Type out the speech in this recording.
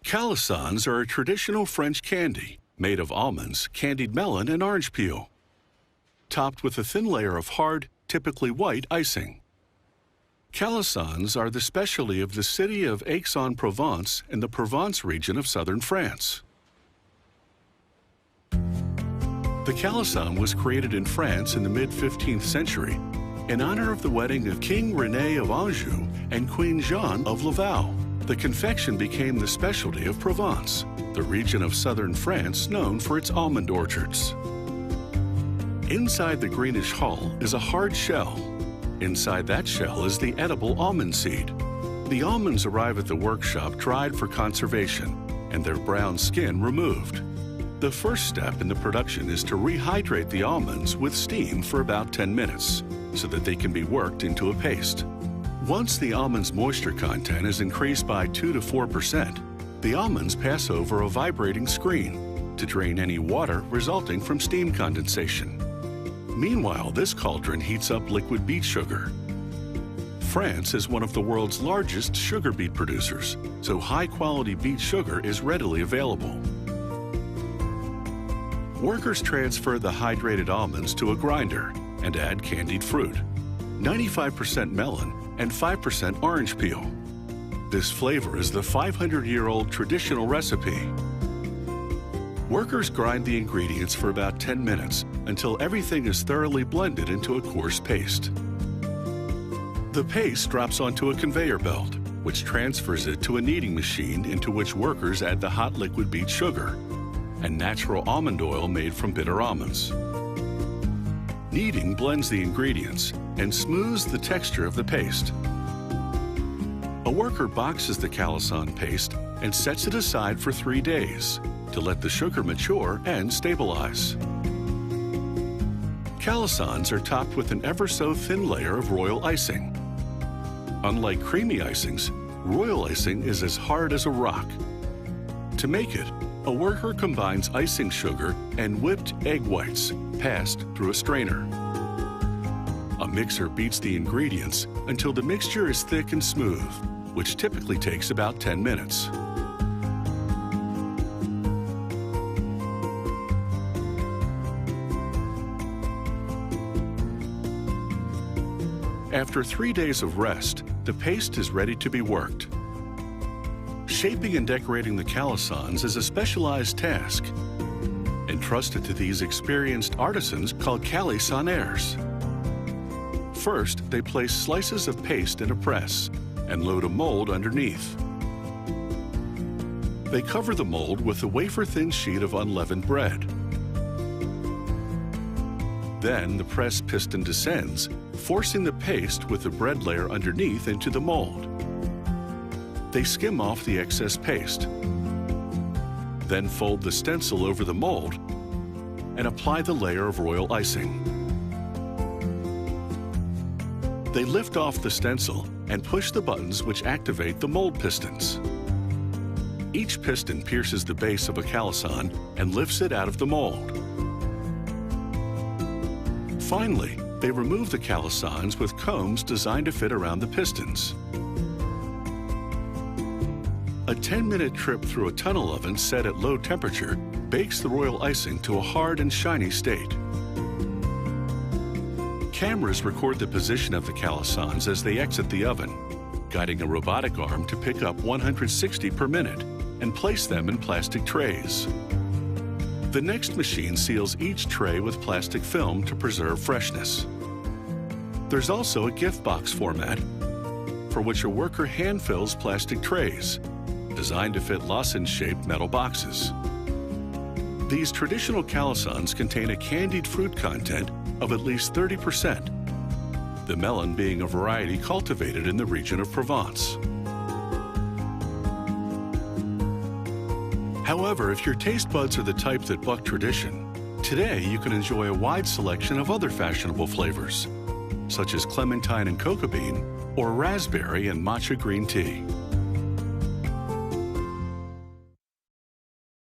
Calissons are a traditional French candy made of almonds, candied melon, and orange peel, topped with a thin layer of hard, typically white icing. Calissons are the specialty of the city of Aix-en-Provence in the Provence region of southern France. The Calisson was created in France in the mid-15th century in honor of the wedding of King René of Anjou and Queen Jeanne of Laval. The confection became the specialty of Provence, the region of southern France known for its almond orchards. Inside the greenish hull is a hard shell. Inside that shell is the edible almond seed. The almonds arrive at the workshop dried for conservation and their brown skin removed. The first step in the production is to rehydrate the almonds with steam for about 10 minutes so that they can be worked into a paste. Once the almond's moisture content is increased by 2 to 4%, the almonds pass over a vibrating screen to drain any water resulting from steam condensation. Meanwhile, this cauldron heats up liquid beet sugar. France is one of the world's largest sugar beet producers, so high-quality beet sugar is readily available. Workers transfer the hydrated almonds to a grinder and add candied fruit, 95% melon and 5% orange peel. This flavor is the 500-year-old traditional recipe. Workers grind the ingredients for about 10 minutes until everything is thoroughly blended into a coarse paste. The paste drops onto a conveyor belt, which transfers it to a kneading machine into which workers add the hot liquid beet sugar and natural almond oil made from bitter almonds. Kneading blends the ingredients and smooths the texture of the paste. A worker boxes the Calisson paste and sets it aside for 3 days to let the sugar mature and stabilize. Calissons are topped with an ever so thin layer of royal icing. Unlike creamy icings, royal icing is as hard as a rock. To make it, a worker combines icing sugar and whipped egg whites passed through a strainer. A mixer beats the ingredients until the mixture is thick and smooth, which typically takes about 10 minutes. After 3 days of rest, the paste is ready to be worked. Shaping and decorating the Calissons is a specialized task, entrusted to these experienced artisans called calissonniers. First, they place slices of paste in a press and load a mold underneath. They cover the mold with a wafer-thin sheet of unleavened bread. Then the press piston descends, forcing the paste with the bread layer underneath into the mold. They skim off the excess paste, then fold the stencil over the mold and apply the layer of royal icing. They lift off the stencil and push the buttons which activate the mold pistons. Each piston pierces the base of a Calisson and lifts it out of the mold. Finally, they remove the Calissons with combs designed to fit around the pistons. A 10-minute trip through a tunnel oven set at low temperature bakes the royal icing to a hard and shiny state. Cameras record the position of the Calissons as they exit the oven, guiding a robotic arm to pick up 160 per minute and place them in plastic trays. The next machine seals each tray with plastic film to preserve freshness. There's also a gift box format, for which a worker hand fills plastic trays, designed to fit lozenge-shaped metal boxes. These traditional Calissons contain a candied fruit content of at least 30%, the melon being a variety cultivated in the region of Provence. However, if your taste buds are the type that buck tradition, today you can enjoy a wide selection of other fashionable flavors, such as clementine and cocoa bean or raspberry and matcha green tea.